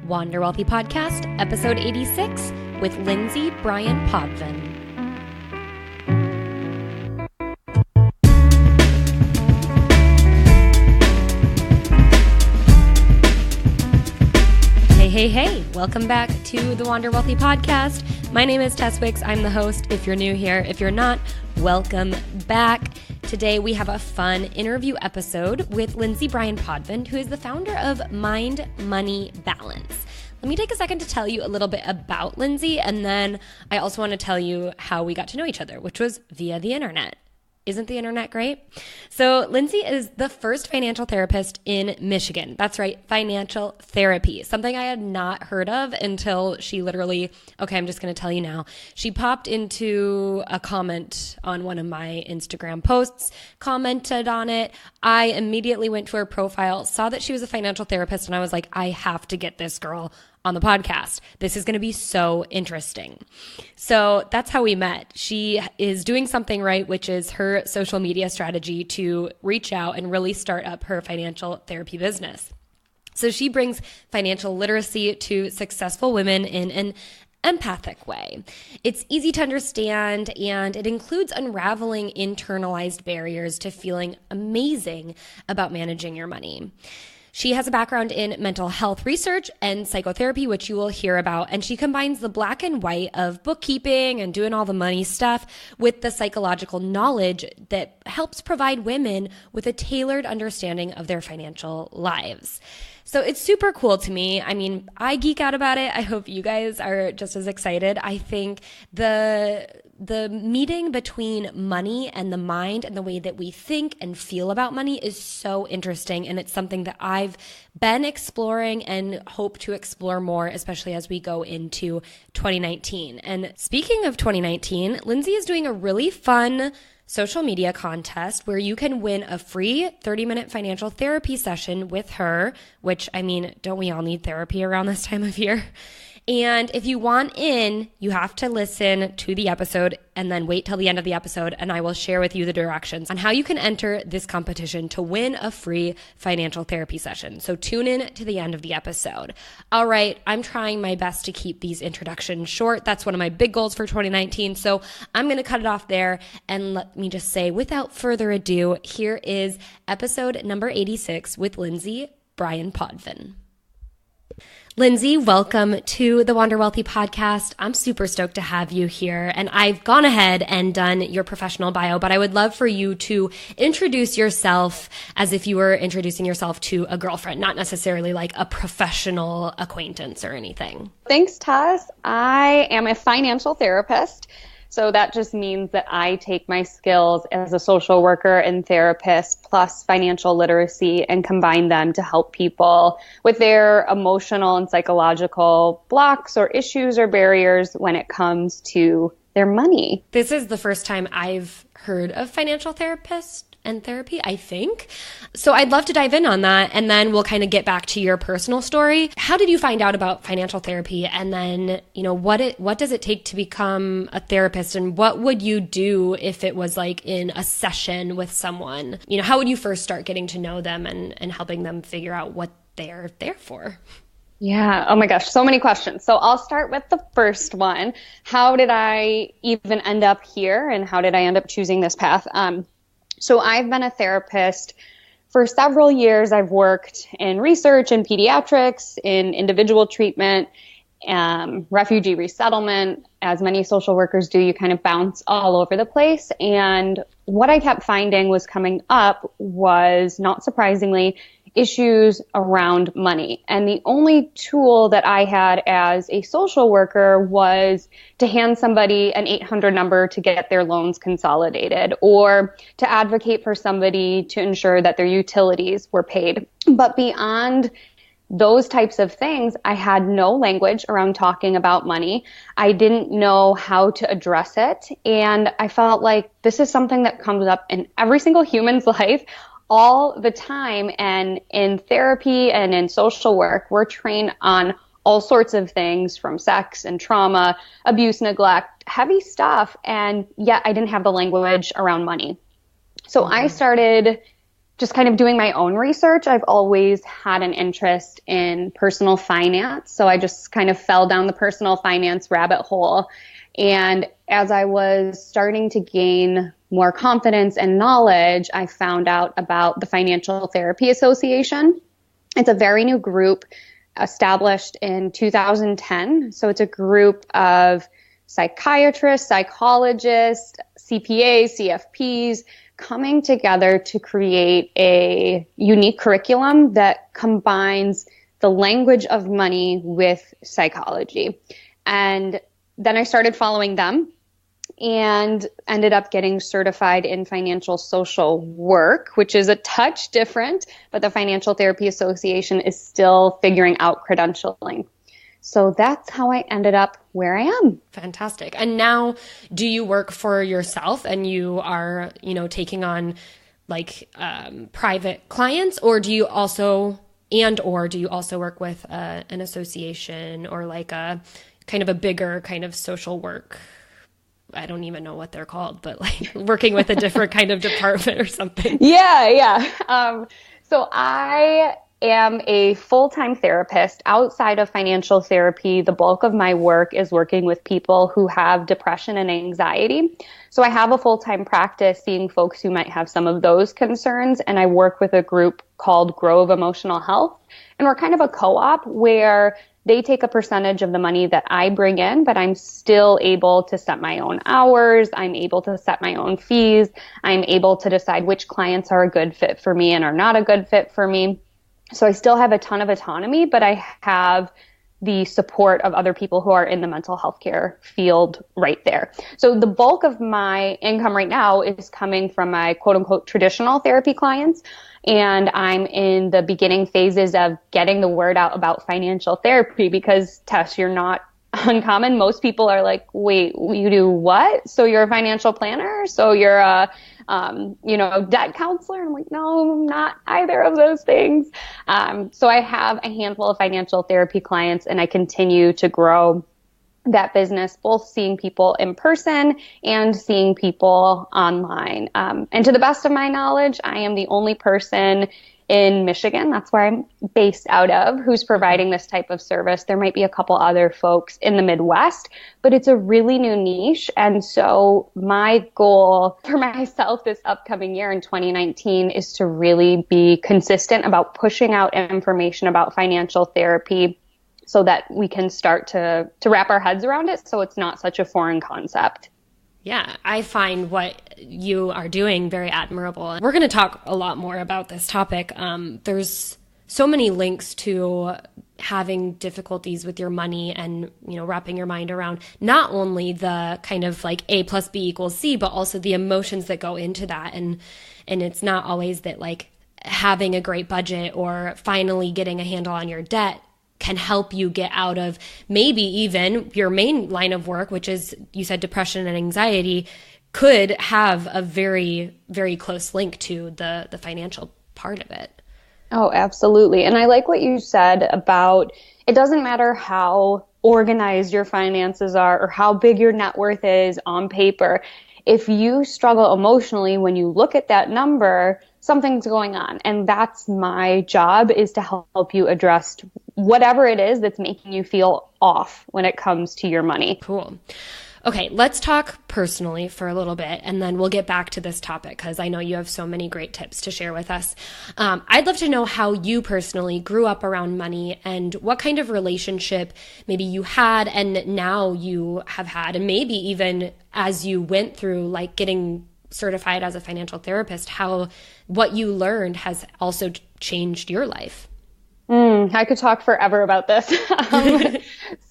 Wander Wealthy Podcast, episode 86, with Lindsay Bryan-Podvin. Hey, welcome back to the Wander Wealthy Podcast. My name is Tess Wicks. I'm the host. If you're new here, if you're not, welcome back. Today we have a fun interview episode with Lindsay Bryan-Podvin, who is the founder of Mind Money Balance. Let me take a second to tell you a little bit about Lindsay, and then I also want to tell you how we got to know each other, which was via the internet. Isn't the internet great? So Lindsay is the first financial therapist in Michigan. That's right, financial therapy, something I had not heard of until she literally, I'm just going to tell you now. She popped into a comment on one of my Instagram posts, commented on it. I immediately went to her profile, saw that she was a financial therapist, and I was like, I have to get this girl on the podcast. This is going to be so interesting. So that's how we met. She is doing something right, which is her social media strategy to reach out and really start up her financial therapy business. So she brings financial literacy to successful women in an empathic way. It's easy to understand, and it includes unraveling internalized barriers to feeling amazing about managing your money. She has a background in mental health research and psychotherapy, which you will hear about, and she combines the black and white of bookkeeping and doing all the money stuff with the psychological knowledge that helps provide women with a tailored understanding of their financial lives. So it's super cool to me. I mean, I geek out about it. I hope you guys are just as excited. I think the meeting between money and the mind and the way that we think and feel about money is so interesting. And it's something that I've been exploring and hope to explore more, especially as we go into 2019. And speaking of 2019, Lindsay is doing a really fun social media contest where you can win a free 30-minute financial therapy session with her, which, I mean, don't we all need therapy around this time of year? And if you want in, you have to listen to the episode and then wait till the end of the episode, and I will share with you the directions on how you can enter this competition to win a free financial therapy session. So tune in to the end of the episode. All right, I'm trying my best to keep these introductions short. That's one of my big goals for 2019. So I'm going to cut it off there, and let me just say, without further ado, here is episode number 86 with Lindsay Bryan-Podvin. Lindsay, welcome to the Wander Wealthy Podcast. I'm super stoked to have you here, and I've gone ahead and done your professional bio, but I would love for you to introduce yourself as if you were introducing yourself to a girlfriend, not necessarily like a professional acquaintance or anything. Thanks, Tess. I am a financial therapist. So that just means that I take my skills as a social worker and therapist plus financial literacy and combine them to help people with their emotional and psychological blocks or issues or barriers when it comes to their money. This is the first time I've heard of financial therapist and therapy, I think. So I'd love to dive in on that, and then we'll kind of get back to your personal story. How did you find out about financial therapy? And then, what does it take to become a therapist, and what would you do if it was like in a session with someone? How would you first start getting to know them and helping them figure out what they're there for? Yeah. Oh my gosh. So many questions. So I'll start with the first one. How did I even end up here, and how did I end up choosing this path? So I've been a therapist for several years. I've worked in research and pediatrics, in individual treatment, refugee resettlement. As many social workers do, you kind of bounce all over the place. And what I kept finding was coming up was, not surprisingly, issues around money. And the only tool that I had as a social worker was to hand somebody an 800 number to get their loans consolidated, or to advocate for somebody to ensure that their utilities were paid. But beyond those types of things, I had no language around talking about money. I didn't know how to address it. And I felt like this is something that comes up in every single human's life all the time. And in therapy and in social work, we're trained on all sorts of things, from sex and trauma, abuse, neglect, heavy stuff. And yet I didn't have the language around money. So I started just kind of doing my own research, I've always had an interest in personal finance. So I just kind of fell down the personal finance rabbit hole. And as I was starting to gain more confidence and knowledge, I found out about the Financial Therapy Association. It's a very new group established in 2010. So it's a group of psychiatrists, psychologists, CPAs, CFPs, coming together to create a unique curriculum that combines the language of money with psychology. And then I started following them and ended up getting certified in financial social work, which is a touch different, but the Financial Therapy Association is still figuring out credentialing. So that's how I ended up where I am. Fantastic. And now, do you work for yourself and you are, taking on like private clients, or do you also work with an association or like a kind of a bigger kind of social work? I don't even know what they're called, but like working with a different kind of department or something. Yeah. So I am a full-time therapist. Outside of financial therapy, the bulk of my work is working with people who have depression and anxiety. So I have a full-time practice seeing folks who might have some of those concerns, and I work with a group called Grove Emotional Health. And we're kind of a co-op where they take a percentage of the money that I bring in, but I'm still able to set my own hours. I'm able to set my own fees. I'm able to decide which clients are a good fit for me and are not a good fit for me. So I still have a ton of autonomy, but I have the support of other people who are in the mental health care field right there. So the bulk of my income right now is coming from my quote unquote traditional therapy clients. And I'm in the beginning phases of getting the word out about financial therapy because, Tess, you're not uncommon. Most people are like, wait, you do what? So you're a financial planner? So you're a debt counselor? I'm like, no, I'm not either of those things. So I have a handful of financial therapy clients, and I continue to grow that business, both seeing people in person and seeing people online. And to the best of my knowledge, I am the only person in Michigan, that's where I'm based out of, who's providing this type of service. There might be a couple other folks in the Midwest, but it's a really new niche. And so my goal for myself this upcoming year in 2019 is to really be consistent about pushing out information about financial therapy so that we can start to wrap our heads around it so it's not such a foreign concept. Yeah, I find what you are doing very admirable. We're going to talk a lot more about this topic. There's so many links to having difficulties with your money and, wrapping your mind around not only the kind of like A plus B equals C, but also the emotions that go into that. And it's not always that like having a great budget or finally getting a handle on your debt can help you get out of maybe even your main line of work, which is, you said, depression and anxiety, could have a very, very close link to the financial part of it. Oh, absolutely. And I like what you said about it doesn't matter how organized your finances are or how big your net worth is on paper. If you struggle emotionally when you look at that number, something's going on. And that's my job, is to help you address whatever it is that's making you feel off when it comes to your money. Cool. Okay, let's talk personally for a little bit, and then we'll get back to this topic because I know you have so many great tips to share with us. I'd love to know how you personally grew up around money and what kind of relationship maybe you had and now you have had, and maybe even as you went through like getting certified as a financial therapist, how what you learned has also changed your life. I could talk forever about this.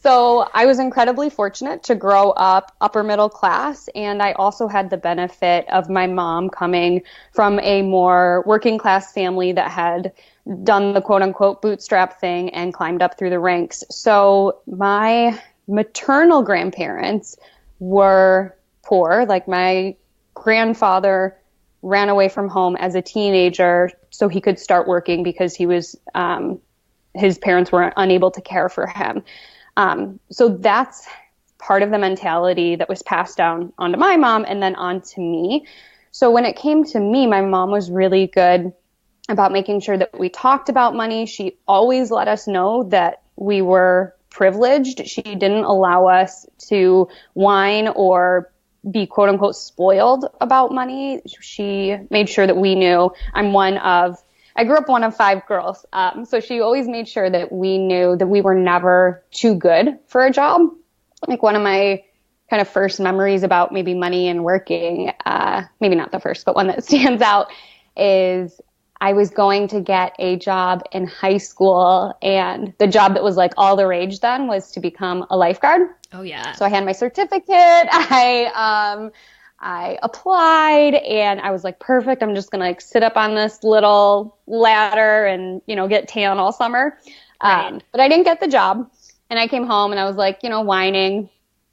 So I was incredibly fortunate to grow up upper middle class, and I also had the benefit of my mom coming from a more working class family that had done the quote unquote bootstrap thing and climbed up through the ranks. So my maternal grandparents were poor. Like my grandfather ran away from home as a teenager so he could start working because he was his parents were unable to care for him. So that's part of the mentality that was passed down onto my mom and then on to me. So when it came to me, my mom was really good about making sure that we talked about money. She always let us know that we were privileged. She didn't allow us to whine or be quote unquote spoiled about money. She made sure that we knew I grew up one of 5 girls. So she always made sure that we knew that we were never too good for a job. Like one of my kind of first memories about maybe money and working, maybe not the first, but one that stands out is I was going to get a job in high school, and the job that was like all the rage then was to become a lifeguard. Oh yeah. So I had my certificate. I applied, and I was like, perfect. I'm just going to like sit up on this little ladder and, get tan all summer. Right. But I didn't get the job, and I came home and I was like, whining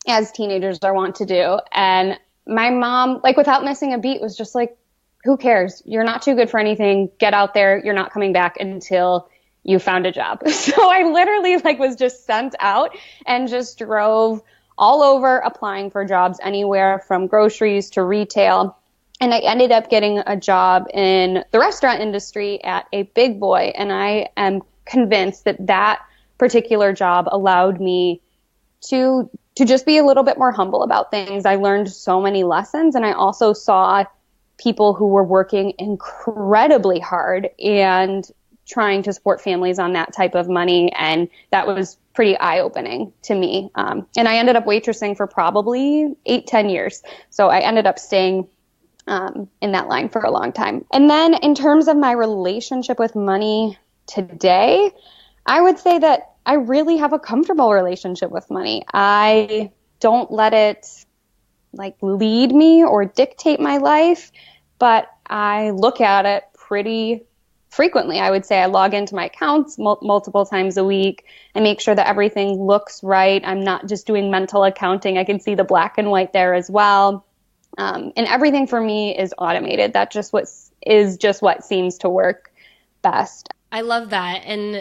as teenagers are wont to do. And my mom, like without missing a beat, was just like, who cares? You're not too good for anything. Get out there. You're not coming back until you found a job. So I literally was just sent out and just drove all over applying for jobs anywhere from groceries to retail. And I ended up getting a job in the restaurant industry at a Big Boy. And I am convinced that that particular job allowed me to just be a little bit more humble about things. I learned so many lessons, and I also saw people who were working incredibly hard and trying to support families on that type of money. And that was pretty eye-opening to me. And I ended up waitressing for probably 8-10 years. So I ended up staying in that line for a long time. And then in terms of my relationship with money today, I would say that I really have a comfortable relationship with money. I don't let it lead me or dictate my life, but I look at it pretty frequently. I would say I log into my accounts multiple times a week. I make sure that everything looks right. I'm not just doing mental accounting. I can see the black and white there as well. And everything for me is automated. That is just what seems to work best. I love that. And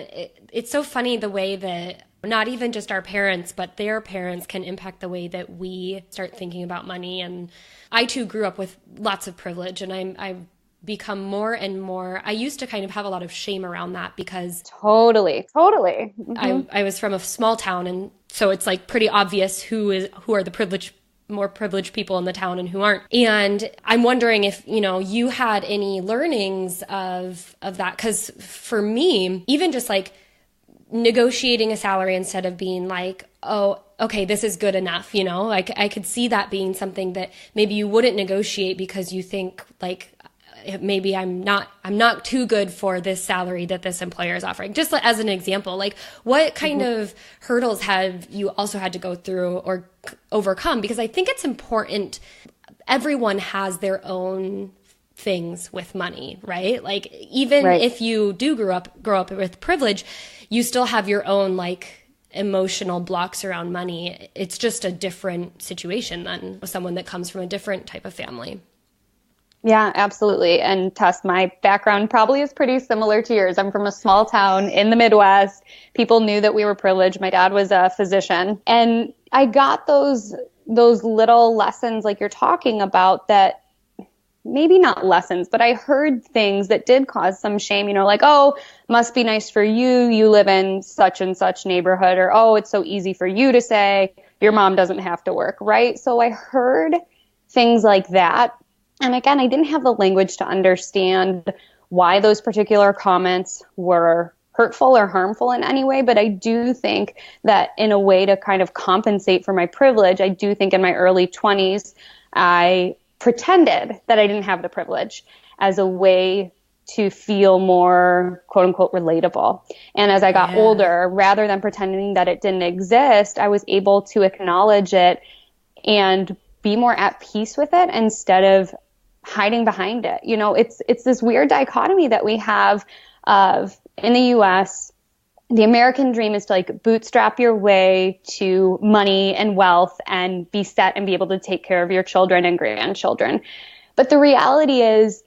it's so funny the way that not even just our parents, but their parents can impact the way that we start thinking about money. And I too grew up with lots of privilege, and I've become more and more, I used to kind of have a lot of shame around that because Totally. Mm-hmm. I was from a small town, and so it's pretty obvious who are the more privileged people in the town and who aren't. And I'm wondering if, you had any learnings of that. Because for me, even just negotiating a salary instead of being oh, okay, this is good enough, I could see that being something that maybe you wouldn't negotiate because you think maybe I'm not too good for this salary that this employer is offering. Just as an example, what kind of hurdles have you also had to go through or overcome? Because I think it's important. Everyone has their own things with money, right? Even right. If you do grow up with privilege, you still have your own emotional blocks around money. It's just a different situation than someone that comes from a different type of family. Yeah, absolutely. And Tess, my background probably is pretty similar to yours. I'm from a small town in the Midwest. People knew that we were privileged. My dad was a physician. And I got those little lessons like you're talking about, that maybe not lessons, but I heard things that did cause some shame, oh, must be nice for you. You live in such and such neighborhood, or, oh, it's so easy for you to say your mom doesn't have to work, right? So I heard things like that. And again, I didn't have the language to understand why those particular comments were hurtful or harmful in any way. But I do think that in a way to kind of compensate for my privilege, I do think in my early 20s, I pretended that I didn't have the privilege as a way to feel more, quote unquote, relatable. And as I got older, rather than pretending that it didn't exist, I was able to acknowledge it and be more at peace with it instead of hiding behind it. It's this weird dichotomy that we have of, in the US, the American dream is to bootstrap your way to money and wealth and be set and be able to take care of your children and grandchildren. But the reality is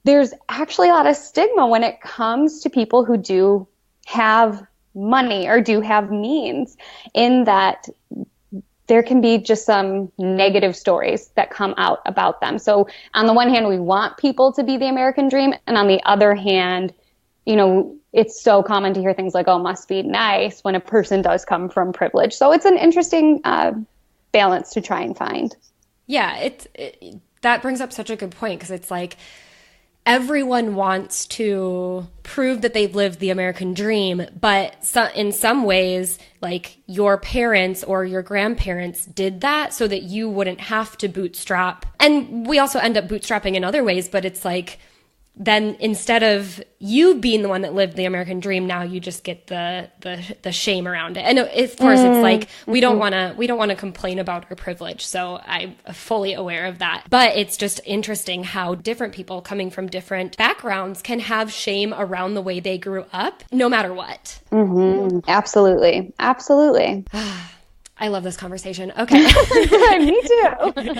there's actually a lot of stigma when it comes to people who do have money or do have means, in that there can be just some negative stories that come out about them. So on the one hand, we want people to be the American dream. And on the other hand, it's so common to hear things like, oh, must be nice when a person does come from privilege. So it's an interesting balance to try and find. Yeah, that brings up such a good point, because it's like everyone wants to prove that they've lived the American dream, but in some ways, like your parents or your grandparents did that so that you wouldn't have to bootstrap. And we also end up bootstrapping in other ways, but it's like, then instead of you being the one that lived the American dream, now you just get the shame around it. And of course, it's like we don't want to complain about our privilege. So I'm fully aware of that. But it's just interesting how different people coming from different backgrounds can have shame around the way they grew up, no matter what. Mm-hmm. Absolutely. I love this conversation. Okay. Me too.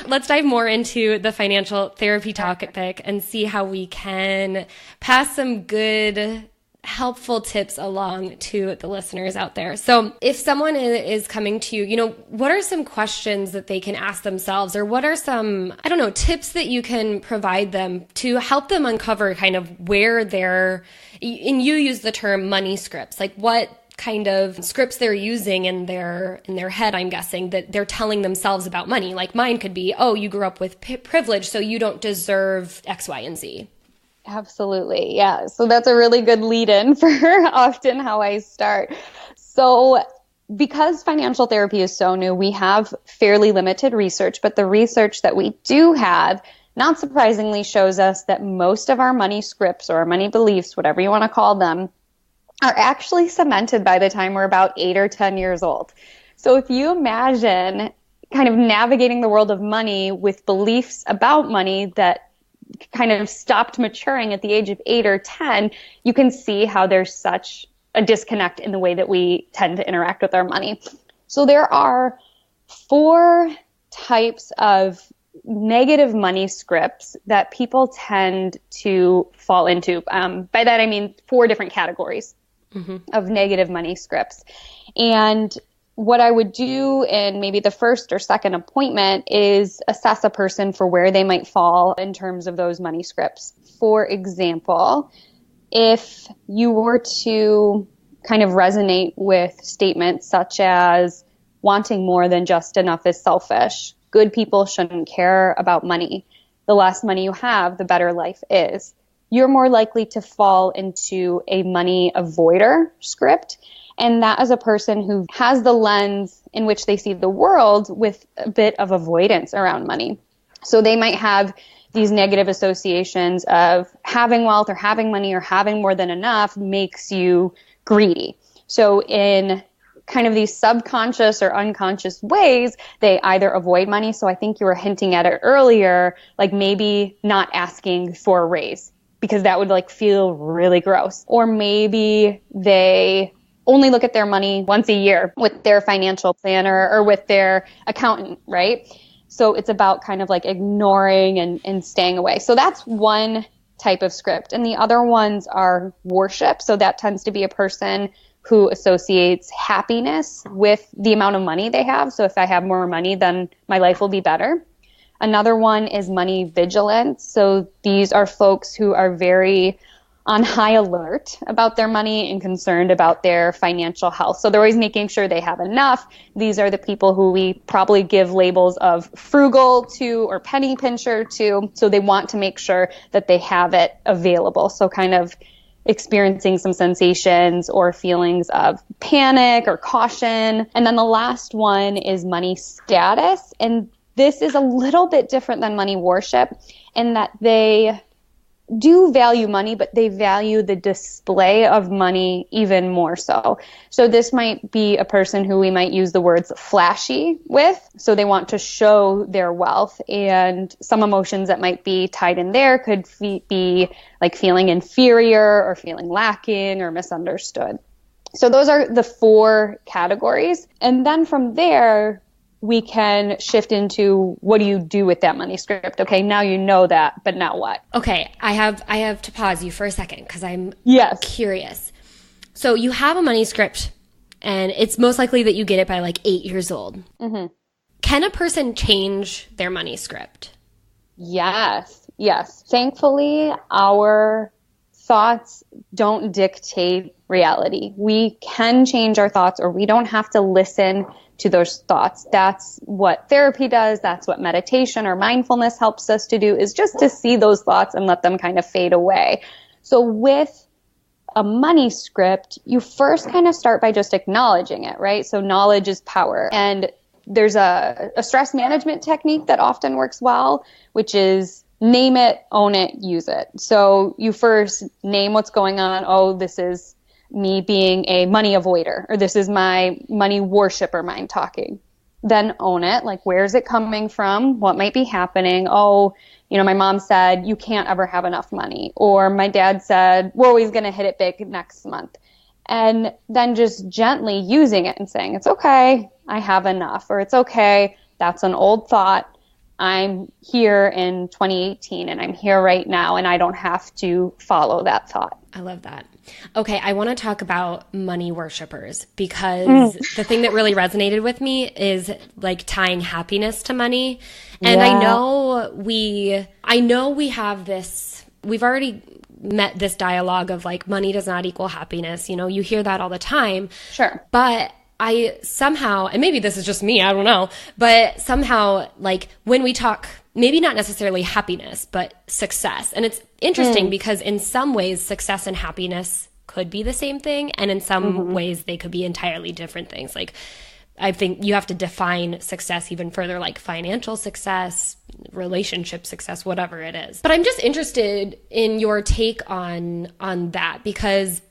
Let's dive more into the financial therapy topic and see how we can pass some good, helpful tips along to the listeners out there. So if someone is coming to you, what are some questions that they can ask themselves, or what are some, tips that you can provide them to help them uncover kind of where and you use the term money scripts, like what kind of scripts they're using in their head, I'm guessing, that they're telling themselves about money. Like mine could be, oh, you grew up with privilege, so you don't deserve X, Y, and Z. Absolutely. Yeah. So that's a really good lead-in for often how I start. So because financial therapy is so new, we have fairly limited research, but the research that we do have, not surprisingly, shows us that most of our money scripts or our money beliefs, whatever you want to call them, are actually cemented by the time we're about 8 or 10 years old. So if you imagine kind of navigating the world of money with beliefs about money that kind of stopped maturing at the age of 8 or 10, you can see how there's such a disconnect in the way that we tend to interact with our money. So there are 4 types of negative money scripts that people tend to fall into. By that, I mean 4 different categories of negative money scripts. And what I would do in maybe the first or second appointment is assess a person for where they might fall in terms of those money scripts. For example, if you were to kind of resonate with statements such as wanting more than just enough is selfish, good people shouldn't care about money, the less money you have, the better life is, you're more likely to fall into a money avoider script. And that is a person who has the lens in which they see the world with a bit of avoidance around money. So they might have these negative associations of having wealth or having money or having more than enough makes you greedy. So in kind of these subconscious or unconscious ways, they either avoid money. So I think you were hinting at it earlier, like maybe not asking for a raise, because that would like feel really gross. Or maybe they only look at their money once a year with their financial planner or with their accountant, right? So it's about kind of like ignoring and staying away. So that's one type of script. And the other ones are worship. So that tends to be a person who associates happiness with the amount of money they have. So if I have more money, then my life will be better. Another one is money vigilance. So these are folks who are very on high alert about their money and concerned about their financial health. So they're always making sure they have enough. These are the people who we probably give labels of frugal to or penny pincher to. So they want to make sure that they have it available. So kind of experiencing some sensations or feelings of panic or caution. And then the last one is money status. And this is a little bit different than money worship in that they do value money, but they value the display of money even more so. So this might be a person who we might use the words flashy with. So they want to show their wealth, and some emotions that might be tied in there could be like feeling inferior or feeling lacking or misunderstood. So those are the 4 categories. And then from there, we can shift into what do you do with that money script? Okay, now you know that, but now what? Okay, I have to pause you for a second because I'm Yes. curious. So you have a money script and it's most likely that you get it by like 8 years old. Mm-hmm. Can a person change their money script? Yes. Thankfully, our thoughts don't dictate reality. We can change our thoughts, or we don't have to listen to those thoughts. That's what therapy does. That's what meditation or mindfulness helps us to do, is just to see those thoughts and let them kind of fade away. So with a money script, you first kind of start by just acknowledging it, right? So knowledge is power. And there's a stress management technique that often works well, which is name it, own it, use it. So you first name what's going on. Oh, this is me being a money avoider, or this is my money worshiper mind talking. Then own it. Like, where's it coming from? What might be happening? Oh, my mom said you can't ever have enough money, or my dad said we're always going to hit it big next month. And then just gently using it and saying, it's okay, I have enough, or it's okay, that's an old thought. I'm here in 2018 and I'm here right now, and I don't have to follow that thought. I love that. Okay, I want to talk about money worshipers, because the thing that really resonated with me is like tying happiness to money. And I know we have this, we've already met this dialogue of like money does not equal happiness. You hear that all the time. Sure. But I somehow, and maybe this is just me, I don't know, but somehow like when we talk, maybe not necessarily happiness, but success. And it's interesting because in some ways success and happiness could be the same thing. And in some ways they could be entirely different things. Like, I think you have to define success even further, like financial success, relationship success, whatever it is. But I'm just interested in your take on that, because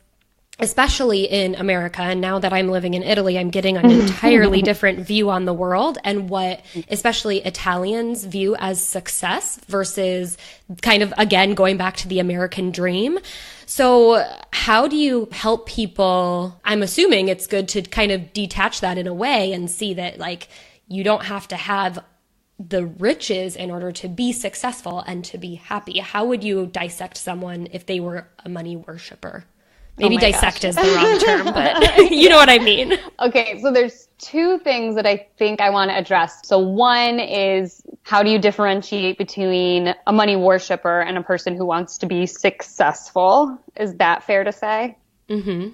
especially in America, and now that I'm living in Italy, I'm getting an entirely different view on the world and what especially Italians view as success versus kind of, again, going back to the American dream. So how do you help people? I'm assuming it's good to kind of detach that in a way and see that like you don't have to have the riches in order to be successful and to be happy. How would you dissect someone if they were a money worshiper? Maybe dissect is the wrong term, but you know what I mean. Okay, so there's two things that I think I want to address. So one is, how do you differentiate between a money worshiper and a person who wants to be successful? Is that fair to say? Mm-hmm.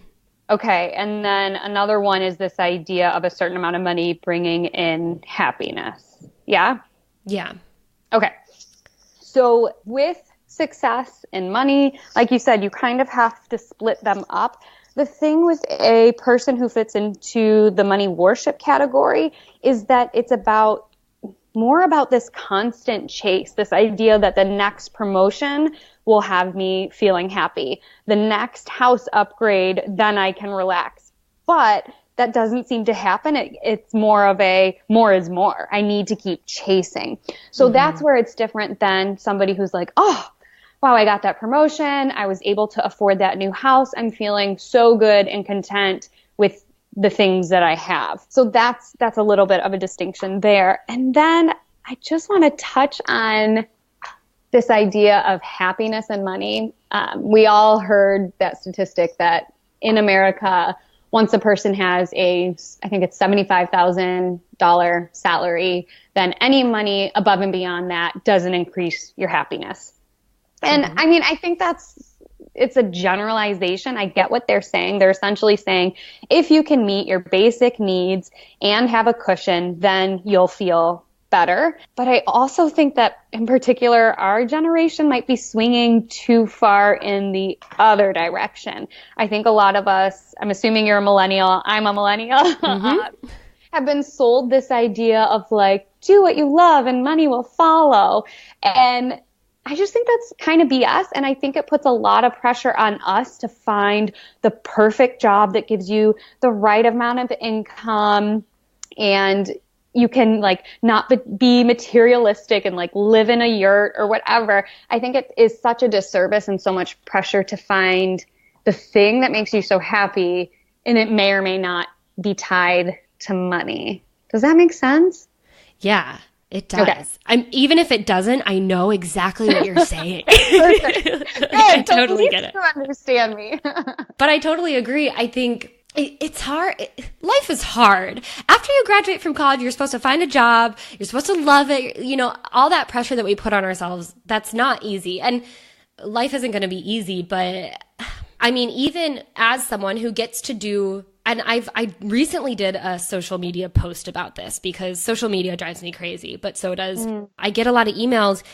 Okay, and then another one is this idea of a certain amount of money bringing in happiness. Yeah? Yeah. Okay. So with success and money, like you said, you kind of have to split them up. The thing with a person who fits into the money worship category is that it's more about this constant chase, this idea that the next promotion will have me feeling happy. The next house upgrade, then I can relax. But that doesn't seem to happen. It's more of a more is more. I need to keep chasing. So that's where it's different than somebody who's like, oh, wow, I got that promotion. I was able to afford that new house. I'm feeling so good and content with the things that I have. So that's a little bit of a distinction there. And then I just want to touch on this idea of happiness and money. We all heard that statistic that in America, once a person has I think it's $75,000 salary, then any money above and beyond that doesn't increase your happiness. And I mean, I think it's a generalization. I get what they're saying. They're essentially saying if you can meet your basic needs and have a cushion, then you'll feel better. But I also think that in particular, our generation might be swinging too far in the other direction. I think a lot of us, I'm assuming you're a millennial, I'm a millennial, have been sold this idea of like, do what you love and money will follow. And I just think that's kind of BS. And I think it puts a lot of pressure on us to find the perfect job that gives you the right amount of income, and you can like not be materialistic and like live in a yurt or whatever. I think it is such a disservice and so much pressure to find the thing that makes you so happy, and it may or may not be tied to money. Does that make sense? Yeah. It does. Okay. Even if it doesn't, I know exactly what you're saying. Perfect. I totally get it. You understand me. But I totally agree. I think It's hard. Life is hard. After you graduate from college, you're supposed to find a job. You're supposed to love it. You know, all that pressure that we put on ourselves, that's not easy. And life isn't going to be easy. But I mean, even as someone who gets to do, and I recently did a social media post about this because social media drives me crazy, but so does, I get a lot of emails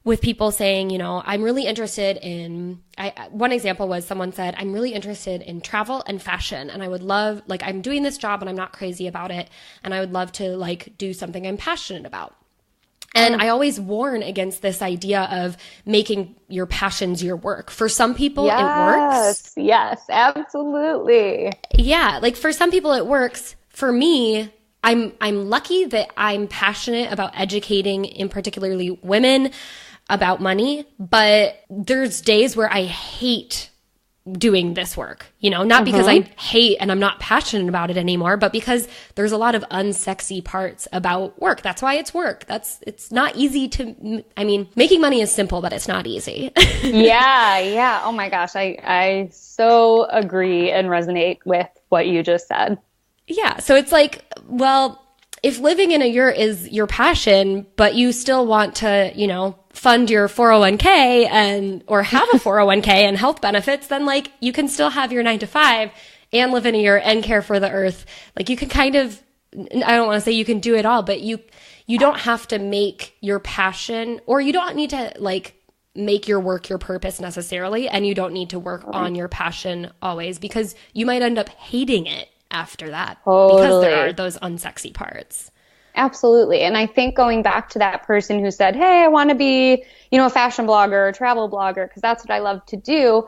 with people saying, you know, I'm really interested in, one example was someone said, I'm really interested in travel and fashion. And I would love, like, I'm doing this job and I'm not crazy about it. And I would love to like do something I'm passionate about. And I always warn against this idea of making your passions your work. For some people, it works. Yes, absolutely. Yeah. Like for some people it works. For me, I'm lucky that I'm passionate about educating, in particularly women, about money, but there's days where I hate doing this work, you know, not because I hate and I'm not passionate about it anymore, but because there's a lot of unsexy parts about work. That's why it's work. It's not easy to, I mean, making money is simple, but it's not easy. Yeah. Oh my gosh. I so agree and resonate with what you just said. Yeah. So it's like, well, if living in a yurt is your passion, but you still want to, you know, fund your 401k or have a 401k and health benefits, then like you can still have your 9 to 5 and live in a yurt and care for the earth. Like you can kind of, I don't want to say you can do it all, but you don't have to make your passion, or you don't need to like make your work your purpose necessarily. And you don't need to work on your passion always, because you might end up hating it after that because there are those unsexy parts. Absolutely. And I think going back to that person who said, hey, I want to be, you know, a fashion blogger or a travel blogger because that's what I love to do.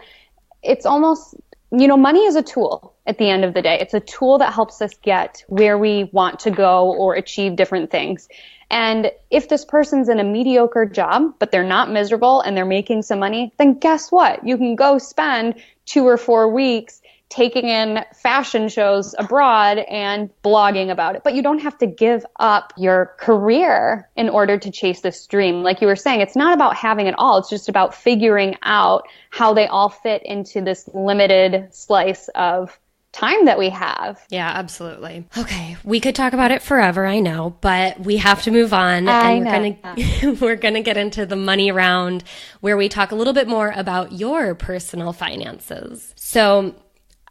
It's almost, you know, money is a tool at the end of the day. It's a tool that helps us get where we want to go or achieve different things. And if this person's in a mediocre job, but they're not miserable and they're making some money, then guess what? You can go spend 2 or 4 weeks taking in fashion shows abroad and blogging about it. But you don't have to give up your career in order to chase this dream. Like you were saying, it's not about having it all. It's just about figuring out how they all fit into this limited slice of time that we have. Yeah, absolutely. Okay, we could talk about it forever, I know, but we have to move on. We're gonna get into the money round where we talk a little bit more about your personal finances. So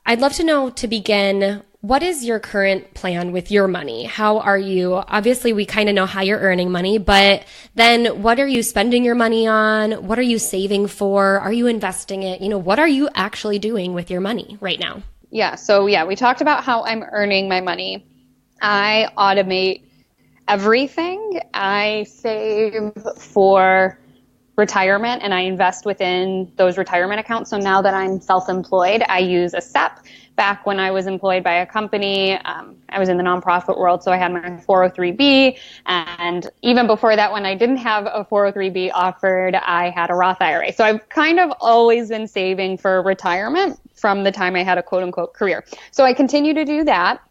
I'd love to know, to begin, what is your current plan with your money? How are you? Obviously, we kind of know how you're earning money, but then what are you spending your money on? What are you saving for? Are you investing it? You know, what are you actually doing with your money right now? Yeah. So we talked about how I'm earning my money. I automate everything. I save for retirement and I invest within those retirement accounts. So now that I'm self-employed, I use a SEP. Back when I was employed by a company, I was in the nonprofit world, so I had my 403B. And even before that, when I didn't have a 403B offered, I had a Roth IRA. So I've kind of always been saving for retirement from the time I had a quote unquote career. So I continue to do that.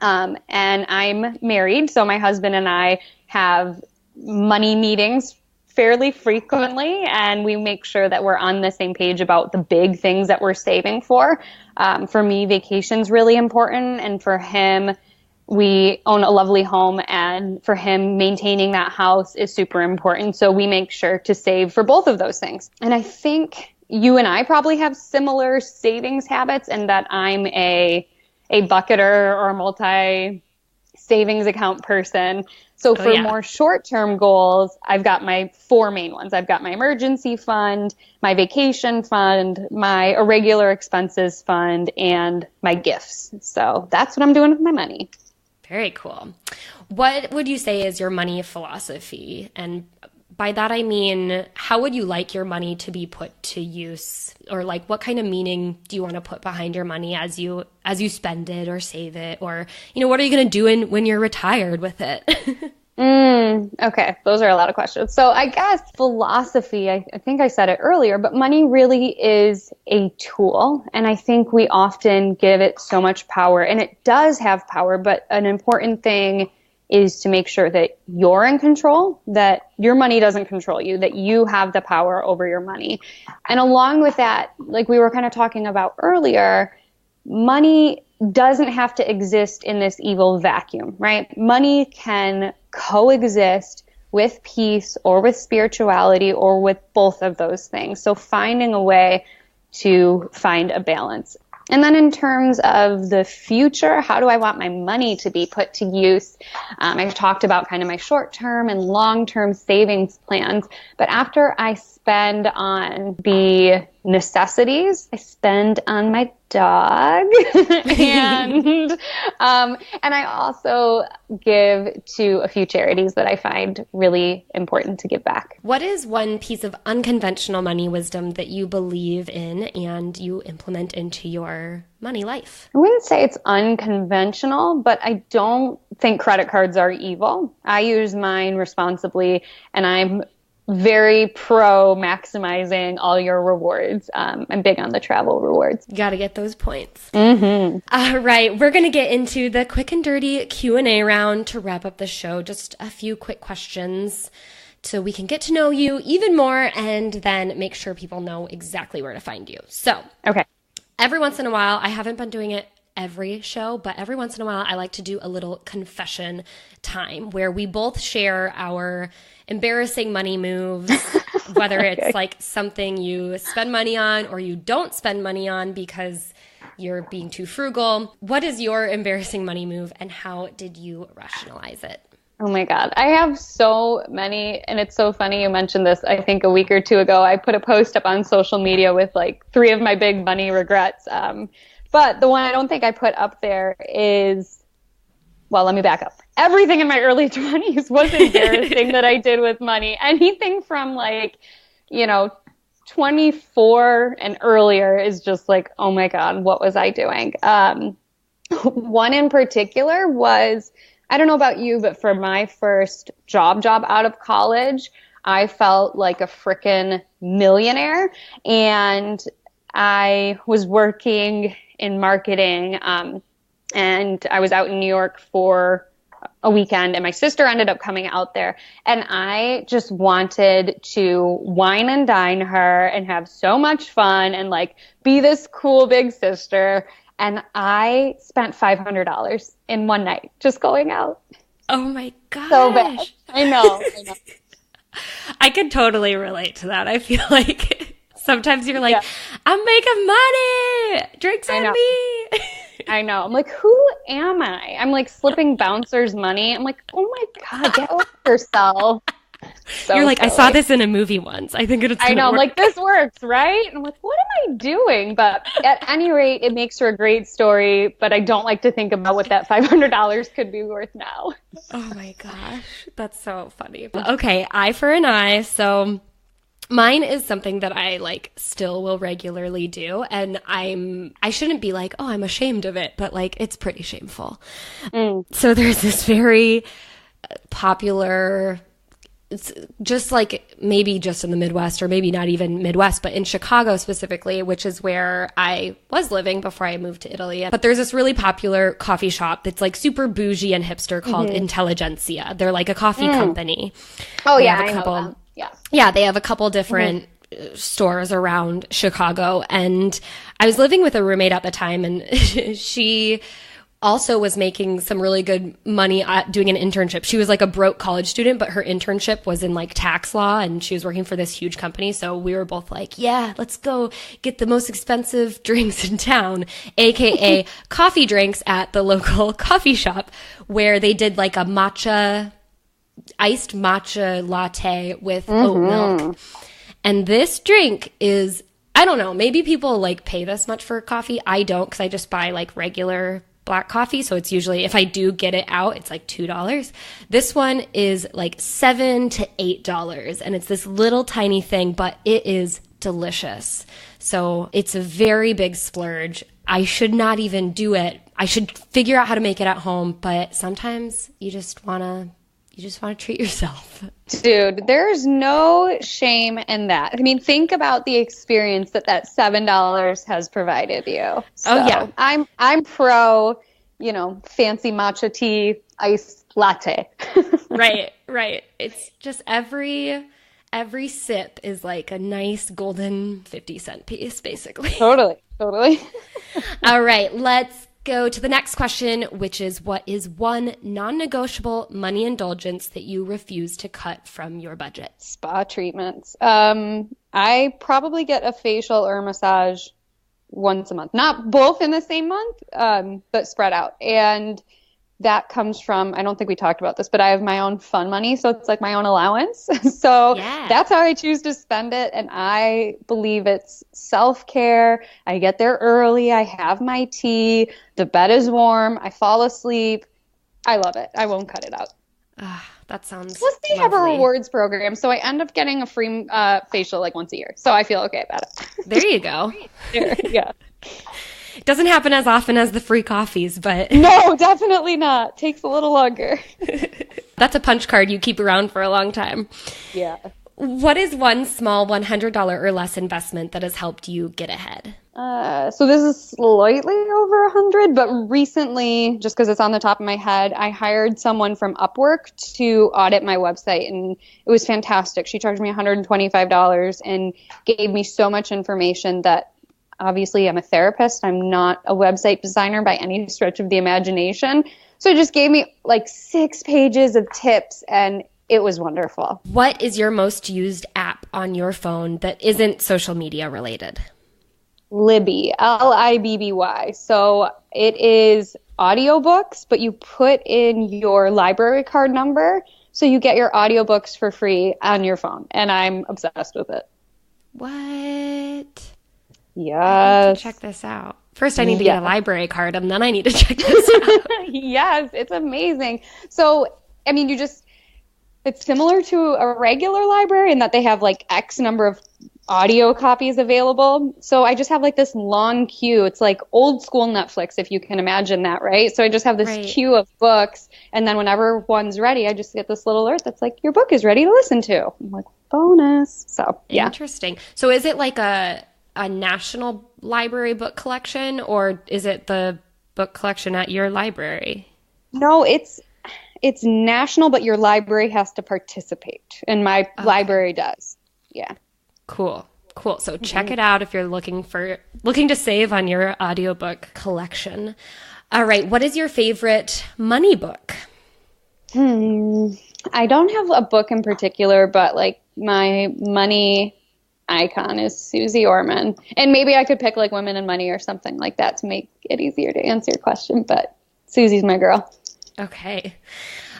And I'm married, so my husband and I have money meetings fairly frequently, and we make sure that we're on the same page about the big things that we're saving for. For me, vacation's really important, and for him, we own a lovely home, and for him, maintaining that house is super important. So we make sure to save for both of those things. And I think you and I probably have similar savings habits, in that I'm a bucketer or a multi-savings account person. So for more short-term goals, I've got my 4 main ones. I've got my emergency fund, my vacation fund, my irregular expenses fund, and my gifts. So that's what I'm doing with my money. Very cool. What would you say is your money philosophy? And by that, I mean, how would you like your money to be put to use? Or like, what kind of meaning do you want to put behind your money as you spend it or save it? Or, you know, what are you going to do when you're retired with it? Okay. Those are a lot of questions. So I guess philosophy, I think I said it earlier, but money really is a tool. And I think we often give it so much power, and it does have power, but an important thing is to make sure that you're in control, that your money doesn't control you, that you have the power over your money. And along with that, like we were kind of talking about earlier, money doesn't have to exist in this evil vacuum, right? Money can coexist with peace or with spirituality or with both of those things. So finding a way to find a balance. And then in terms of the future, how do I want my money to be put to use? I've talked about kind of my short-term and long-term savings plans, but after I spend on the necessities, I spend on my dog and I also give to a few charities that I find really important to give back. What is one piece of unconventional money wisdom that you believe in and you implement into your money life? I wouldn't say it's unconventional, but I don't think credit cards are evil. I use mine responsibly, and I'm very pro maximizing all your rewards. I'm big on the travel rewards. You got to get those points. Mm-hmm. All right, we're going to get into the quick and dirty Q&A round to wrap up the show. Just a few quick questions so we can get to know you even more and then make sure people know exactly where to find you. So, okay. Every once in a while, I haven't been doing it every show, but every once in a while, I like to do a little confession time where we both share our embarrassing money moves, whether it's like something you spend money on or you don't spend money on because you're being too frugal. What is your embarrassing money move and how did you rationalize it? Oh my God. I have so many, and it's so funny you mentioned this. I think a week or two ago, I put a post up on social media with like 3 of my big money regrets. But the one I don't think I put up there is, well, let me back up. Everything in my early 20s was embarrassing that I did with money. Anything from 24 and earlier is just like, oh my God, what was I doing? One in particular was, I don't know about you, but for my first job out of college, I felt like a frickin' millionaire. And I was working in marketing, and I was out in New York for a weekend, and my sister ended up coming out there, and I just wanted to wine and dine her and have so much fun and like be this cool big sister. And I spent $500 in one night just going out. Oh my gosh. So bad. I know. I could totally relate to that. I feel like sometimes you're like, I'm making money. Drinks on me. I know. I'm like, who am I? I'm like slipping bouncers money. I'm like, oh my God, get over yourself. So you're like, silly. I saw this in a movie once. I think it's I know. work. I'm like, this works, right? And I'm like, what am I doing? But at any rate, it makes for a great story. But I don't like to think about what that $500 could be worth now. Oh my gosh. That's so funny. Okay. Eye for an eye. So mine is something that I like still will regularly do. And I shouldn't be like, oh, I'm ashamed of it, but like, it's pretty shameful. So there's this very popular, it's just like maybe just in the Midwest or maybe not even Midwest, but in Chicago specifically, which is where I was living before I moved to Italy. But there's this really popular coffee shop that's like super bougie and hipster called Intelligentsia. They're like a coffee company. Oh, they yeah, have a I couple, know them. Yeah. Yeah, they have a couple different stores around Chicago. And I was living with a roommate at the time, and she also was making some really good money at doing an internship. She was like a broke college student, but her internship was in like tax law, and she was working for this huge company. So we were both like, yeah, let's go get the most expensive drinks in town, aka coffee drinks at the local coffee shop, where they did like a iced matcha latte with oat milk. And this drink is, I don't know, maybe people like pay this much for coffee. I don't, because I just buy like regular black coffee. So it's usually, if I do get it out, it's like $2. This one is like $7 to $8. And it's this little tiny thing, but it is delicious. So it's a very big splurge. I should not even do it. I should figure out how to make it at home. But sometimes you just want to treat yourself. Dude, there's no shame in that. I mean, think about the experience that $7 has provided you. So oh yeah. I'm pro, fancy matcha tea, iced latte. Right. It's just every sip is like a nice golden 50-cent piece, basically. Totally. All right, let's go to the next question, which is, what is one non-negotiable money indulgence that you refuse to cut from your budget? Spa treatments. I probably get a facial or a massage once a month. Not both in the same month, but spread out. And that comes from, I don't think we talked about this, but I have my own fun money. So it's like my own allowance. So that's how I choose to spend it. And I believe it's self-care. I get there early. I have my tea. The bed is warm. I fall asleep. I love it. I won't cut it out. That sounds Plus they lovely. have a rewards program. So I end up getting a free facial like once a year. So I feel okay about it. There you go. Yeah. It doesn't happen as often as the free coffees, but... No, definitely not. Takes a little longer. That's a punch card you keep around for a long time. Yeah. What is one small $100 or less investment that has helped you get ahead? So this is slightly over 100, but recently, just because it's on the top of my head, I hired someone from Upwork to audit my website, and it was fantastic. She charged me $125 and gave me so much information that obviously I'm a therapist. I'm not a website designer by any stretch of the imagination. So it just gave me like 6 pages of tips, and it was wonderful. What is your most used app on your phone that isn't social media related? Libby, Libby. So it is audiobooks, but you put in your library card number, so you get your audiobooks for free on your phone. And I'm obsessed with it. What? Yes. I need to check this out. First, I need to get a library card, and then I need to check this out. Yes, it's amazing. So, I mean, it's similar to a regular library in that they have like X number of audio copies available. So I just have like this long queue. It's like old school Netflix, if you can imagine that, right? So I just have this queue of books, and then whenever one's ready, I just get this little alert that's like, your book is ready to listen to. I'm like, bonus. So, yeah. Interesting. So is it like a national library book collection, or is it the book collection at your library? No, it's national, but your library has to participate, and my library does. Yeah. Cool. So check it out if you're looking to save on your audiobook collection. All right. What is your favorite money book? I don't have a book in particular, but like my money icon is Susie Orman. And maybe I could pick like Women in Money or something like that to make it easier to answer your question, but Susie's my girl. Okay.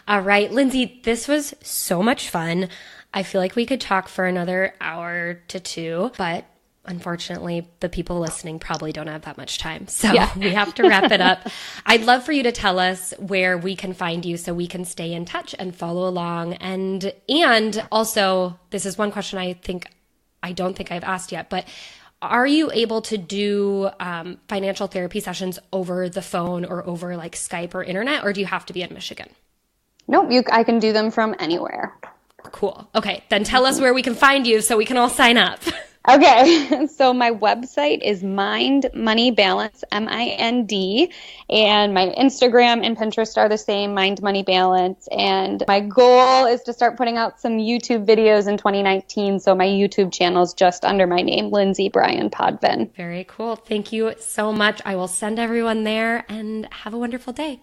All right, Lindsay, this was so much fun. I feel like we could talk for another hour to 2, but unfortunately, the people listening probably don't have that much time. So we have to wrap it up. I'd love for you to tell us where we can find you so we can stay in touch and follow along. And also, this is one question I don't think I've asked yet, but are you able to do financial therapy sessions over the phone or over like Skype or internet, or do you have to be in Michigan? Nope, I can do them from anywhere. Cool. Okay, then tell us where we can find you so we can all sign up. Okay, so my website is Mind Money Balance, Mind, and my Instagram and Pinterest are the same, Mind Money Balance, and my goal is to start putting out some YouTube videos in 2019, so my YouTube channel is just under my name, Lindsay Bryan-Podvin. Very cool. Thank you so much. I will send everyone there, and have a wonderful day.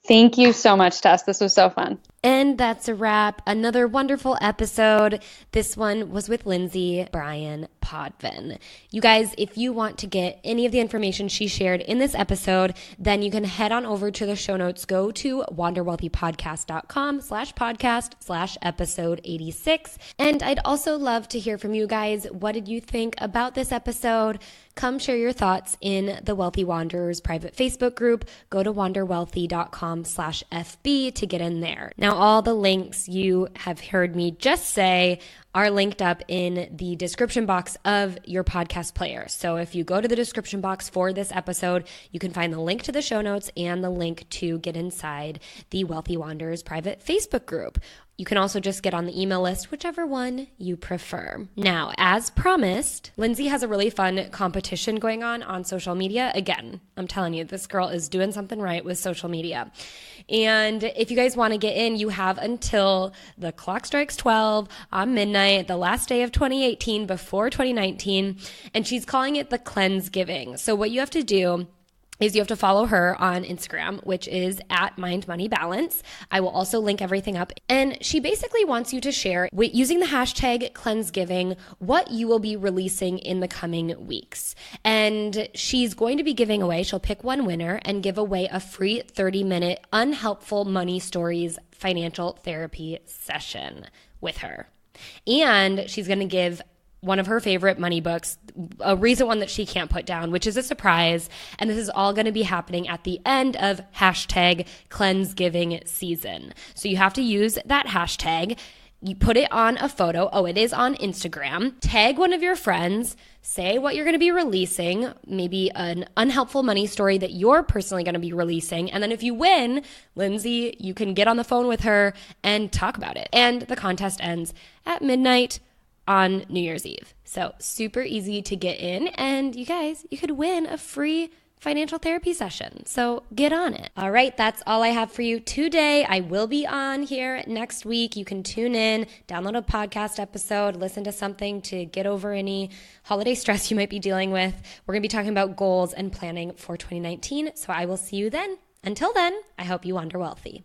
Thank you so much, Tess. This was so fun. And that's a wrap. Another wonderful episode. This one was with Lindsay Bryan-Podvin. You guys, if you want to get any of the information she shared in this episode, then you can head on over to the show notes. Go to wanderwealthypodcast.com/podcast/episode 86. And I'd also love to hear from you guys. What did you think about this episode? Come share your thoughts in the Wealthy Wanderers private Facebook group. Go to wanderwealthy.com/FB to get in there. Now, all the links you have heard me just say are linked up in the description box of your podcast player. So if you go to the description box for this episode, you can find the link to the show notes and the link to get inside the Wealthy Wanderers private Facebook group. You can also just get on the email list, whichever one you prefer. Now, as promised, Lindsay has a really fun competition going on social media. Again, I'm telling you, this girl is doing something right with social media. And if you guys want to get in, you have until the clock strikes 12 on midnight, the last day of 2018 before 2019. And she's calling it the Cleanse Giving. So what you have to do is you have to follow her on Instagram, which is at Mind Money Balance. I will also link everything up. And she basically wants you to share, using the hashtag Cleansegiving, what you will be releasing in the coming weeks. And she's going to be giving away, she'll pick one winner and give away a free 30-minute unhelpful money stories financial therapy session with her. And she's going to give one of her favorite money books, a recent one that she can't put down, which is a surprise. And this is all going to be happening at the end of hashtag Cleansegiving season. So you have to use that hashtag. You put it on a photo. Oh, it is on Instagram. Tag one of your friends. Say what you're going to be releasing, maybe an unhelpful money story that you're personally going to be releasing. And then if you win, Lindsay, you can get on the phone with her and talk about it. And the contest ends at midnight on New Year's Eve. So super easy to get in, and you guys, you could win a free financial therapy session. So get on it. All right, that's all I have for you today. I will be on here next week. You can tune in, download a podcast episode, listen to something to get over any holiday stress you might be dealing with. We're going to be talking about goals and planning for 2019. So I will see you then. Until then, I hope you wander wealthy.